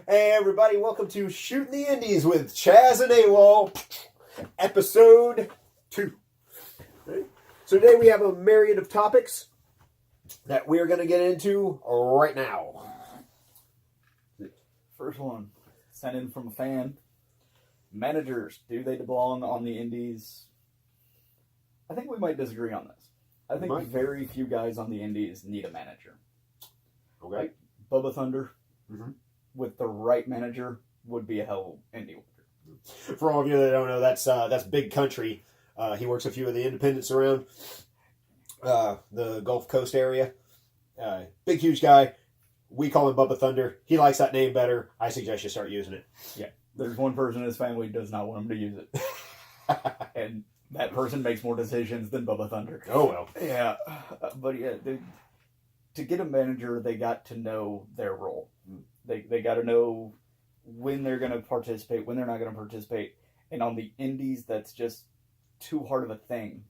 Hey everybody, welcome to Shooting the Indies with Chaz and A.W.O.L, episode 2. Okay. So today we have a myriad of topics that we are going to get into right now. First one, sent in from a fan. Managers, do they belong on the Indies? I think we might disagree on this. I think very few guys on the Indies need a manager. Okay. Like Bubba Thunder, with the right manager, would be a hell Indy worker. For all of you that don't know, that's Big Country. He works a few of the independents around the Gulf Coast area. Big, huge guy. We call him Bubba Thunder. He likes that name better. I suggest you start using it. Yeah. There's one person in his family who does not want him to use it. And that person makes more decisions than Bubba Thunder. Oh, well. Yeah. But yeah, to get a manager, they got to know their role. They got to know when they're going to participate, when they're not going to participate. And on the Indies, that's just too hard of a thing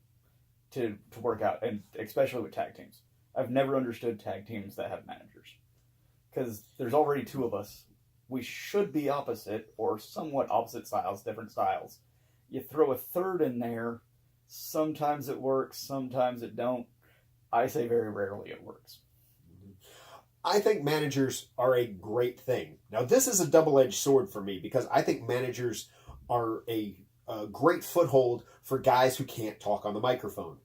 to work out, and especially with tag teams. I've never understood tag teams that have managers. Because there's already two of us. We should be opposite, or somewhat opposite styles, different styles. You throw a third in there, sometimes it works, sometimes it don't. I say very rarely it works. I think managers are a great thing. Now, this is a double-edged sword for me because I think managers are a great foothold for guys who can't talk on the microphone.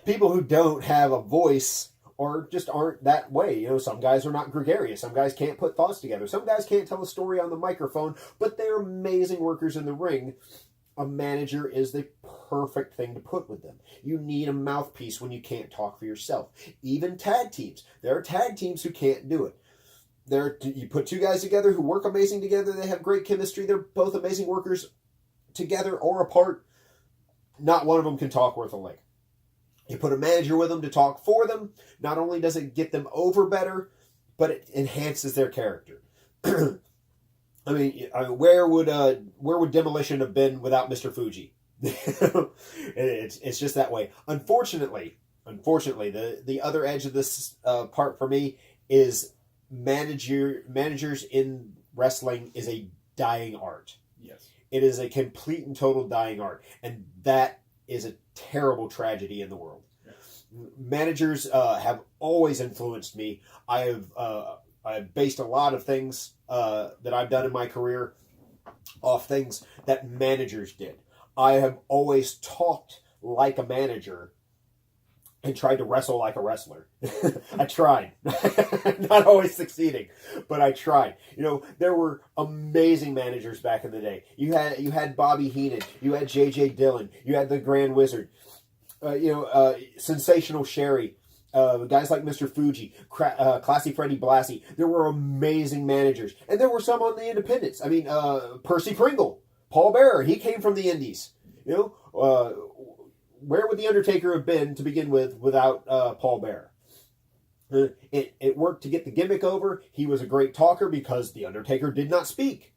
People who don't have a voice or just aren't that way. You know, some guys are not gregarious. Some guys can't put thoughts together. Some guys can't tell a story on the microphone, but they're amazing workers in the ring. A manager is the perfect thing to put with them. You need a mouthpiece when you can't talk for yourself. Even tag teams. There are tag teams who can't do it. You put two guys together who work amazing together. They have great chemistry. They're both amazing workers together or apart. Not one of them can talk worth a lick. You put a manager with them to talk for them. Not only does it get them over better, but it enhances their character. I mean, where would Demolition have been without Mr. Fuji? It's just that way. Unfortunately, the other edge of this part for me is managers in wrestling is a dying art. Yes, it is a complete and total dying art, and that is a terrible tragedy in the world. Yes. Managers have always influenced me. I've based a lot of things that I've done in my career off things that managers did. I have always talked like a manager and tried to wrestle like a wrestler. I tried. Not always succeeding, but I tried. You know, there were amazing managers back in the day. You had Bobby Heenan, you had J.J. Dillon, you had the Grand Wizard, Sensational Sherry, guys like Mr. Fuji, Classy Freddie Blassie. There were amazing managers. And there were some on the independents. I mean, Percy Pringle, Paul Bearer, he came from the Indies. You know, where would The Undertaker have been to begin with without Paul Bearer? It worked to get the gimmick over. He was a great talker because The Undertaker did not speak.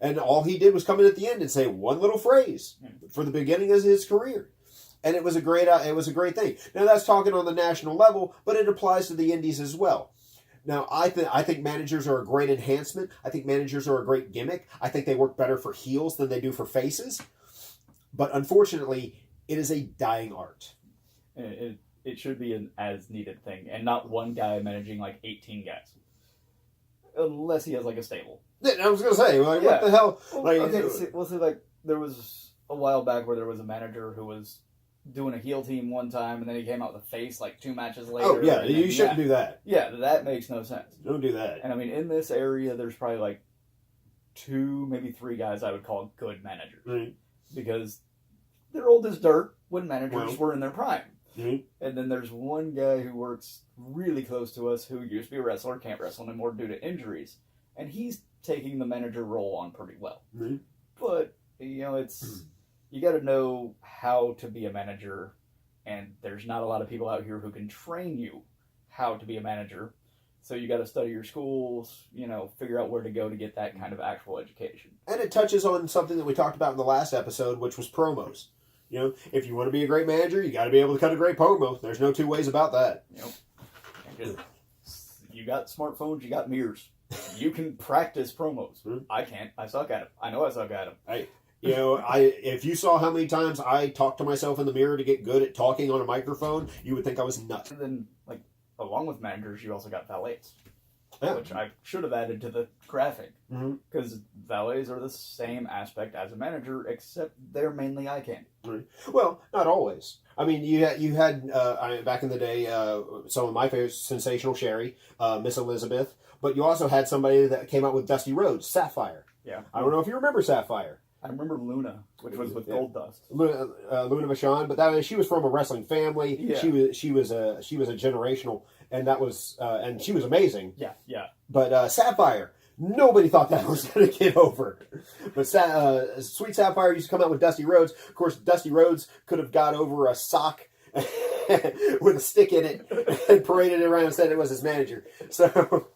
And all he did was come in at the end and say one little phrase for the beginning of his career. And it was a great thing. Now that's talking on the national level, but it applies to the Indies as well. Now I think managers are a great enhancement. I think managers are a great gimmick. I think they work better for heels than they do for faces. But unfortunately, it is a dying art. It should be an as needed thing, and not one guy managing like 18 guys, unless he has like a stable. I was gonna say, like, what the hell? Like, like there was a while back where there was a manager who was doing a heel team one time, and then he came out with a face like 2 matches later. Oh yeah, you shouldn't do that. Yeah, that makes no sense. Don't do that. And I mean, in this area, there's probably like 2, maybe 3 guys I would call good managers, because they're old as dirt when managers were in their prime. And then there's one guy who works really close to us who used to be a wrestler, can't wrestle anymore due to injuries, and he's taking the manager role on pretty well. But you know, it's you got to know how to be a manager, and there's not a lot of people out here who can train you how to be a manager. So you got to study your schools, you know, figure out where to go to get that kind of actual education. And it touches on something that we talked about in the last episode, which was promos. You know, if you want to be a great manager, you got to be able to cut a great promo. There's no two ways about that. Yep. got smartphones, you got mirrors. You can practice promos. I can't. I suck at them. I know I suck at them. Hey, you know, if you saw how many times I talked to myself in the mirror to get good at talking on a microphone, you would think I was nuts. And then, like, along with managers, you also got valets. Yeah. Which I should have added to the graphic. Because valets are the same aspect as a manager, except they're mainly eye candy. Well, not always. I mean, you had back in the day, some of my favorites, Sensational Sherry, Miss Elizabeth, but you also had somebody that came out with Dusty Rhodes, Sapphire. Yeah. I don't know if you remember Sapphire. I remember Luna, which was with Gold Dust. Luna Vachon, but she was from a wrestling family. Yeah. She was a generational, and that was and she was amazing. Yeah, yeah. But Sapphire, nobody thought that was going to get over. But Sweet Sapphire used to come out with Dusty Rhodes. Of course, Dusty Rhodes could have got over a sock with a stick in it and paraded it around and said it was his manager. So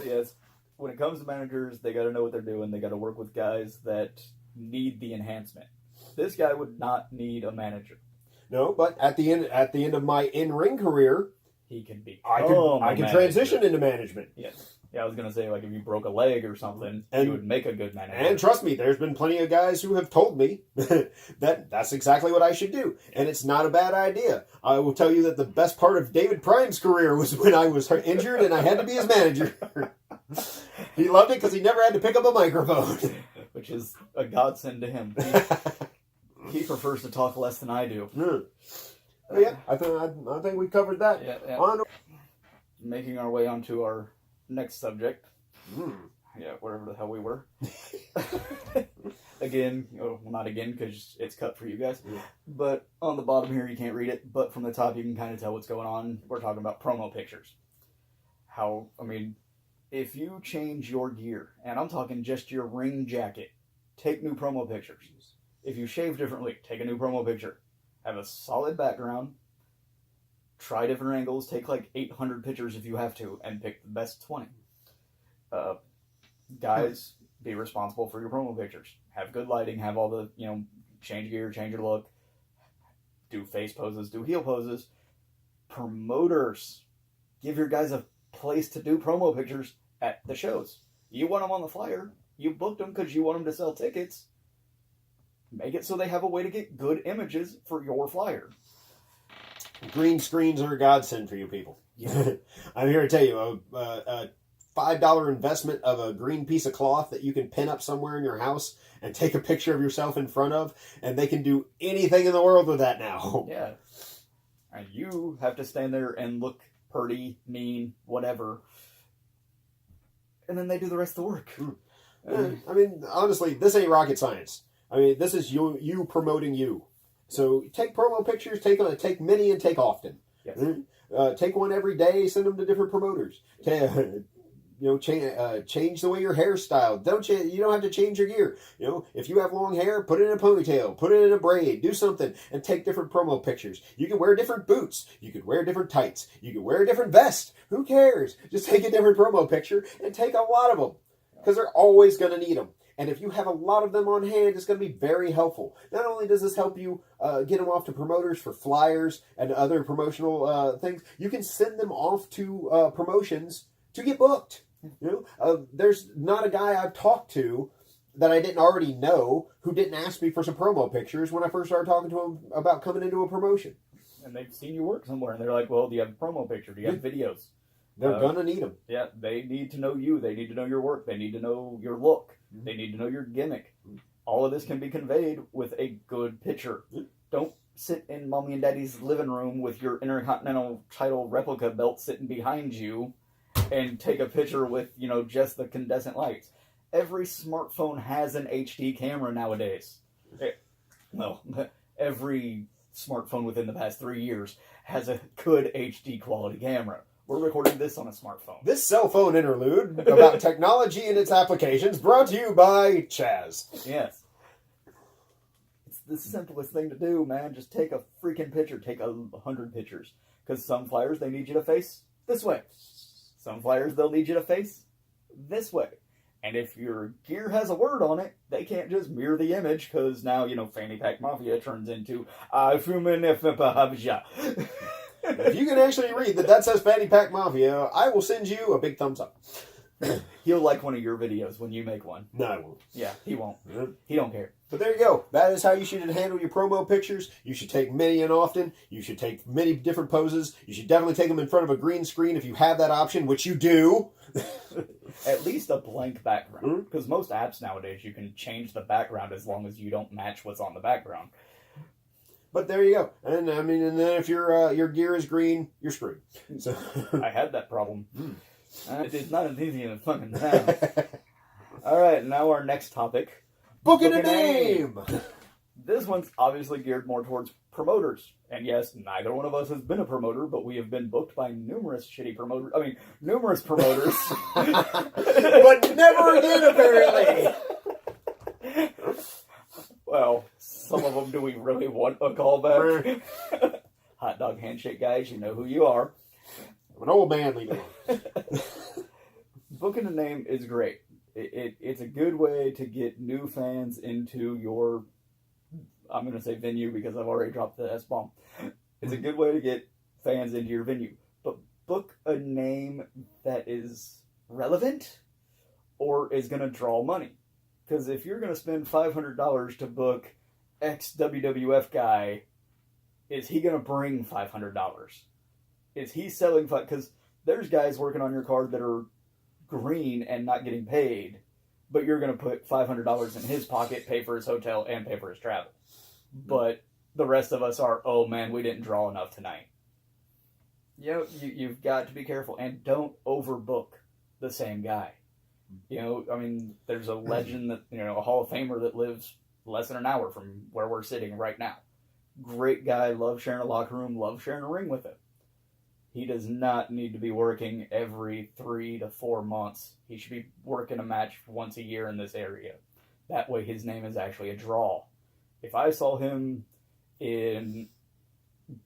yes, when it comes to managers, they got to know what they're doing. They got to work with guys that need the enhancement. This guy would not need a manager. No, but at the end of my in-ring career, he can be. I can transition into management. Yes. Yeah, I was gonna say, like, if you broke a leg or something, you would make a good manager. And trust me, there's been plenty of guys who have told me that's exactly what I should do, and it's not a bad idea. I will tell you that the best part of David Prime's career was when I was injured and I had to be his manager. He loved it because he never had to pick up a microphone, which is a godsend to him. He prefers to talk less than I do. Yeah, I think we covered that. Yeah. Making our way onto our next subject. Yeah, wherever the hell we were. Again, well, not again because it's cut for you guys. But on the bottom here, you can't read it. But from the top, you can kind of tell what's going on. We're talking about promo pictures. If you change your gear, and I'm talking just your ring jacket, take new promo pictures. If you shave differently, take a new promo picture. Have a solid background. Try different angles. Take like 800 pictures if you have to, and pick the best 20. Guys, be responsible for your promo pictures. Have good lighting. Have all the, change gear, change your look. Do face poses. Do heel poses. Promoters, give your guys a place to do promo pictures at the shows. You want them on the flyer. You booked them because you want them to sell tickets. Make it so they have a way to get good images for your flyer. Green screens are a godsend for you people. Yeah. I'm here to tell you, a $5 investment of a green piece of cloth that you can pin up somewhere in your house and take a picture of yourself in front of, and they can do anything in the world with that now. Yeah. And you have to stand there and look pretty, mean, whatever. And then they do the rest of the work. Honestly, this ain't rocket science. This is you promoting you. So take promo pictures, take many and take often. Yes. Take one every day, send them to different promoters. Change the way your hair's styled. You don't have to change your gear. If you have long hair, put it in a ponytail, put it in a braid, do something, and take different promo pictures. You can wear different boots. You can wear different tights. You can wear a different vest. Who cares? Just take a different promo picture and take a lot of them, because they're always going to need them. And if you have a lot of them on hand, it's going to be very helpful. Not only does this help you get them off to promoters for flyers and other promotional things, you can send them off to promotions to get booked. There's not a guy I've talked to that I didn't already know who didn't ask me for some promo pictures when I first started talking to him about coming into a promotion. And they've seen you work somewhere, and they're like, well, do you have a promo picture? Do you have videos? They're going to need them. Yeah, they need to know you. They need to know your work. They need to know your look. They need to know your gimmick. All of this can be conveyed with a good picture. Don't sit in mommy and daddy's living room with your Intercontinental title replica belt sitting behind you and take a picture with, just the incandescent lights. Every smartphone has an HD camera nowadays. Every smartphone within the past 3 years has a good HD quality camera. We're recording this on a smartphone. This cell phone interlude about technology and its applications brought to you by Chaz. Yes. It's the simplest thing to do, man. Just take a freaking picture. Take 100 pictures. Because some flyers, they need you to face this way. Some flyers, they'll need you to face this way. And if your gear has a word on it, they can't just mirror the image, because now, Fanny Pack Mafia turns into If you can actually read that says Fanny Pack Mafia, I will send you a big thumbs up. He'll like one of your videos when you make one. No, I won't. Yeah, he won't. He don't care. But there you go. That is how you should handle your promo pictures. You should take many and often. You should take many different poses. You should definitely take them in front of a green screen if you have that option, which you do. At least a blank background. Because most apps nowadays, you can change the background as long as you don't match what's on the background. But there you go. And I mean, and then if your gear is green, you're screwed. So I had that problem. It's not as easy as it fucking sounds. All right, now our next topic. Booking a name! This one's obviously geared more towards promoters. And yes, neither one of us has been a promoter, but we have been booked by numerous promoters. But never again, apparently! Well, some of them, do we really want a callback? Hot dog handshake guys, you know who you are. I'm an old man, leave me alone. Booking a name is great. It's a good way to get new fans into your, I'm going to say venue because I've already dropped the S-bomb. It's a good way to get fans into your venue. But book a name that is relevant or is going to draw money. Because if you're going to spend $500 to book X WWF guy, is he going to bring $500? Is he selling? Because there's guys working on your card that are green and not getting paid, but you're going to put $500 in his pocket, pay for his hotel, and pay for his travel. But the rest of us are, oh man, we didn't draw enough tonight. You've got to be careful and don't overbook the same guy. I mean, there's a legend that, a Hall of Famer that lives less than an hour from where we're sitting right now. Great guy, love sharing a locker room, love sharing a ring with him. He does not need to be working every 3 to 4 months. He should be working a match once a year in this area. That way his name is actually a draw. If I saw him in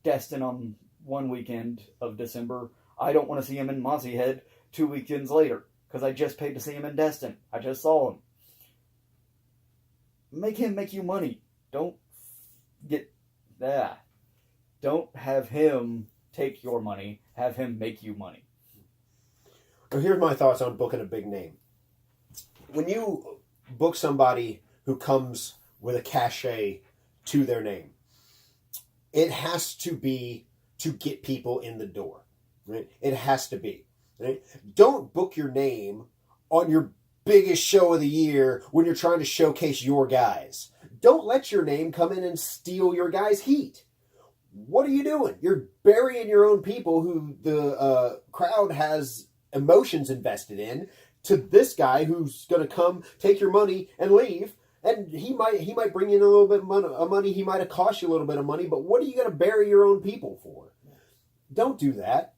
Destin on one weekend of December, I don't want to see him in Mossy Head 2 weekends later. Because I just paid to see him in Destin. I just saw him. Make him make you money. Don't have him take your money. Have him make you money. Well, here's my thoughts on booking a big name. When you book somebody who comes with a cachet to their name, it has to be to get people in the door. Right? It has to be. Right? Don't book your name on your biggest show of the year when you're trying to showcase your guys. Don't let your name come in and steal your guys' heat. What are you doing? You're burying your own people who the crowd has emotions invested in to this guy who's going to come take your money and leave. And he might bring in a little bit of money. He might have cost you a little bit of money. But what are you going to bury your own people for? Don't do that.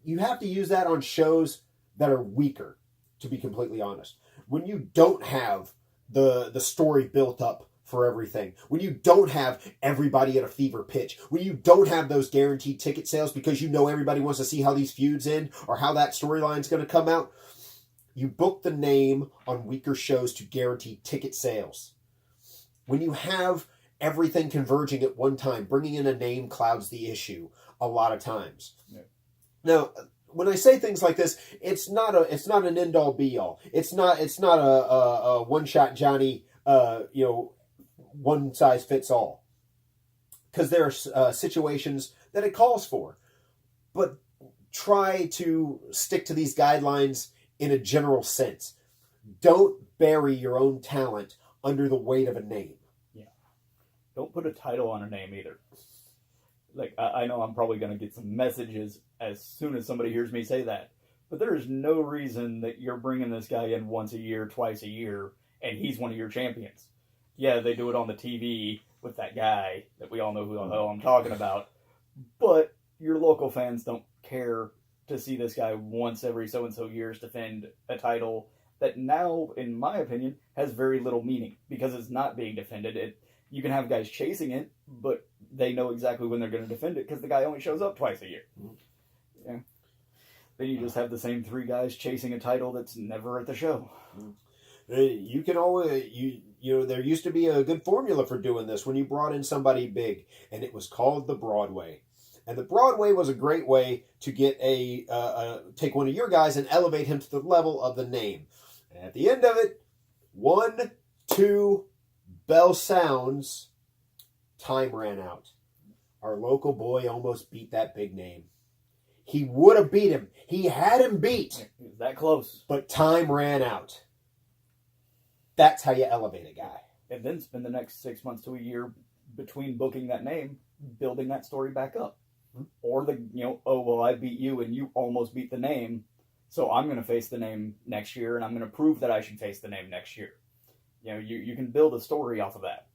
You have to use that on shows that are weaker, to be completely honest. When you don't have the story built up for everything, when you don't have everybody at a fever pitch, when you don't have those guaranteed ticket sales because everybody wants to see how these feuds end or how that storyline's going to come out, you book the name on weaker shows to guarantee ticket sales. When you have everything converging at one time, bringing in a name clouds the issue a lot of times. Yeah. Now, when I say things like this, it's not an end all be all. It's not a one shot Johnny, one size fits all. Because there are situations that it calls for, but try to stick to these guidelines in a general sense. Don't bury your own talent under the weight of a name. Yeah. Don't put a title on a name either. Like, I know I'm probably going to get some messages as soon as somebody hears me say that. But there is no reason that you're bringing this guy in once a year, twice a year, and he's one of your champions. Yeah, they do it on the TV with that guy that we all know who the hell I'm talking about. But your local fans don't care to see this guy once every so-and-so years defend a title that now, in my opinion, has very little meaning because it's not being defended. You can have guys chasing it, but they know exactly when they're going to defend it because the guy only shows up twice a year. Yeah. Then you just have the same 3 guys chasing a title that's never at the show. You can always, there used to be a good formula for doing this when you brought in somebody big, and it was called the Broadway. And the Broadway was a great way to get take one of your guys and elevate him to the level of the name. And at the end of it, 1, 2, bell sounds, time ran out. Our local boy almost beat that big name. He would have beat him. He had him beat. He was that close. But time ran out. That's how you elevate a guy. And then spend the next 6 months to a year between booking that name, building that story back up. Mm-hmm. Or I beat you and you almost beat the name, so I'm going to face the name next year, and I'm going to prove that I should face the name next year. You can build a story off of that.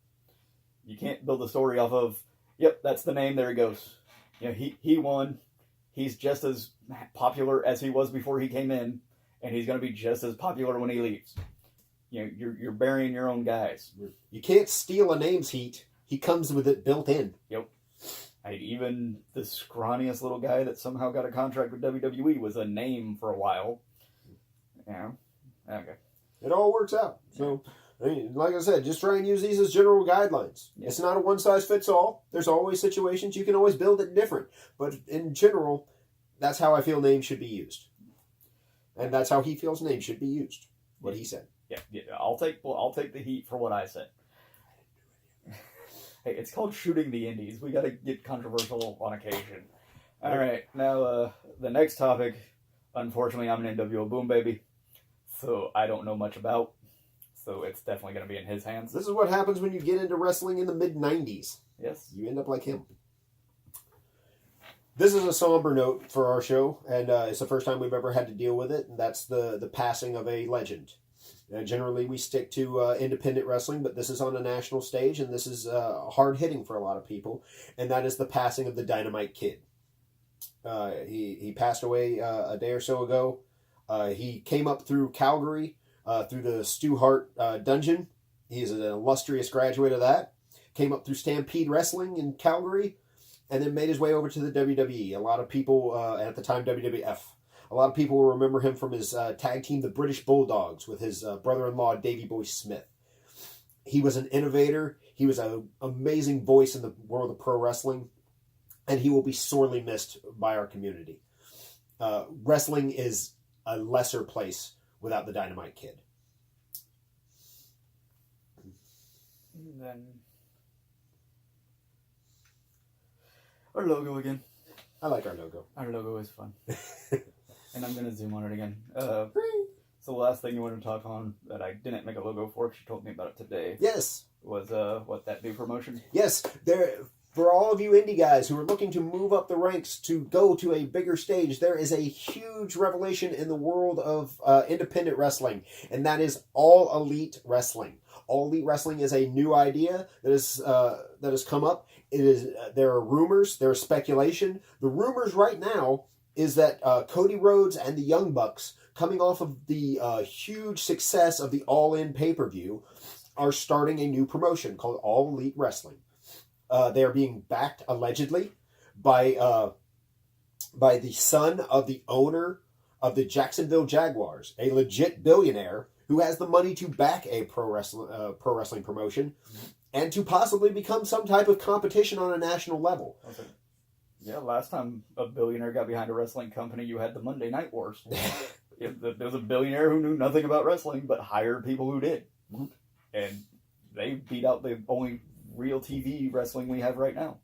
You can't build a story off of, yep, that's the name, there he goes. He won. He's just as popular as he was before he came in, and he's going to be just as popular when he leaves. You're burying your own guys. You can't steal a name's heat. He comes with it built in. Yep. Even the scrawniest little guy that somehow got a contract with WWE was a name for a while. Yeah. Okay. It all works out. So, like I said, just try and use these as general guidelines. Yeah. It's not a one-size-fits-all. There's always situations. You can always build it different. But in general, that's how I feel names should be used. And that's how he feels names should be used. What he said. Yeah. I'll take the heat for what I said. Hey, it's called shooting the Indies. We got to get controversial on occasion. All right, now the next topic. Unfortunately, I'm an NWO boom baby, so I don't know much about. So it's definitely going to be in his hands. This is what happens when you get into wrestling in the mid-90s. Yes. You end up like him. This is a somber note for our show, and it's the first time we've ever had to deal with it, and that's the passing of a legend. Generally, we stick to independent wrestling, but this is on a national stage, and this is hard-hitting for a lot of people, and that is the passing of the Dynamite Kid. He passed away a day or so ago. He came up through Calgary, through the Stu Hart dungeon. He's an illustrious graduate of that. Came up through Stampede Wrestling in Calgary, and then made his way over to the WWE. A lot of people, at the time, WWF. A lot of people will remember him from his tag team, the British Bulldogs, with his brother-in-law, Davey Boy Smith. He was an innovator. He was an amazing voice in the world of pro wrestling, and he will be sorely missed by our community. Wrestling is a lesser place without the Dynamite Kid. And then our logo again. I like our logo. Our logo is fun. And I'm going to zoom on it again. So the last thing you wanted to talk on that I didn't make a logo for, because you told me about it today. Yes. Was that new promotion? Yes. For all of you indie guys who are looking to move up the ranks to go to a bigger stage, there is a huge revelation in the world of independent wrestling, and that is All Elite Wrestling. All Elite Wrestling is a new idea that has come up. There are rumors, there is speculation. The rumors right now is that Cody Rhodes and the Young Bucks, coming off of the huge success of the All In pay-per-view, are starting a new promotion called All Elite Wrestling. They are being backed, allegedly, by the son of the owner of the Jacksonville Jaguars, a legit billionaire who has the money to back a pro wrestling promotion and to possibly become some type of competition on a national level. Okay. Yeah, last time a billionaire got behind a wrestling company, you had the Monday Night Wars. There was a billionaire who knew nothing about wrestling, but hired people who did. And they beat out the only real TV wrestling we have right now.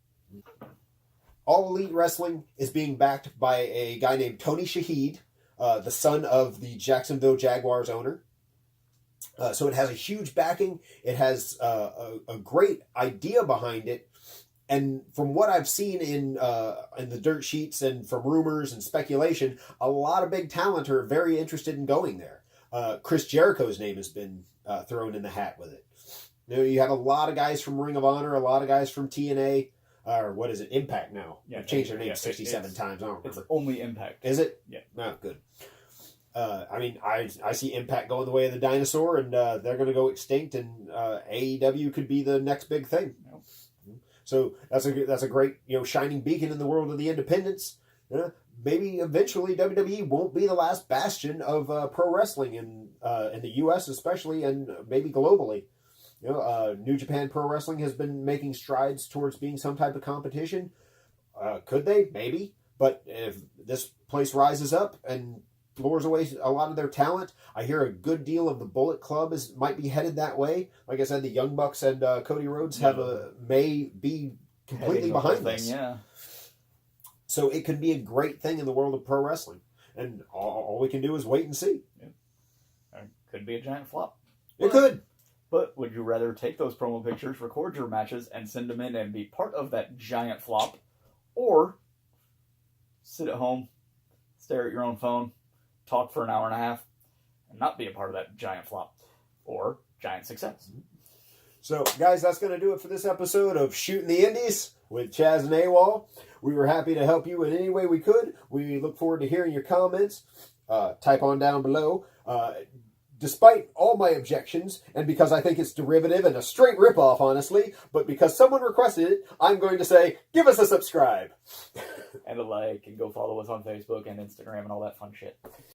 All Elite Wrestling is being backed by a guy named Tony Shaheed, the son of the Jacksonville Jaguars owner. So it has a huge backing. It has a great idea behind it. And from what I've seen in the dirt sheets and from rumors and speculation, a lot of big talent are very interested in going there. Chris Jericho's name has been thrown in the hat with it. You have a lot of guys from Ring of Honor, a lot of guys from TNA, or what is it, Impact now. Yeah, They've changed their name 67 times. I don't remember. It's only Impact. Is it? Yeah. Oh, good. I see Impact going the way of the dinosaur, and they're going to go extinct, and AEW could be the next big thing. Nope. So that's a great shining beacon in the world of the independents. Maybe eventually WWE won't be the last bastion of pro wrestling in the U.S. especially, and maybe globally. New Japan Pro Wrestling has been making strides towards being some type of competition. Could they? Maybe. But if this place rises up and lures away a lot of their talent, I hear a good deal of the Bullet Club might be headed that way. Like I said, the Young Bucks and Cody Rhodes may be completely behind this. Yeah. So it could be a great thing in the world of pro wrestling. And all we can do is wait and see. Yeah. It could be a giant flop. It could. But would you rather take those promo pictures, record your matches, and send them in and be part of that giant flop? Or sit at home, stare at your own phone, talk for an hour and a half, and not be a part of that giant flop or giant success? So, guys, that's going to do it for this episode of Shooting the Indies with Chaz and A.W.O.L. We were happy to help you in any way we could. We look forward to hearing your comments. Type on down below. Despite all my objections, and because I think it's derivative and a straight ripoff, honestly, but because someone requested it, I'm going to say, give us a subscribe. And a like, and go follow us on Facebook and Instagram and all that fun shit.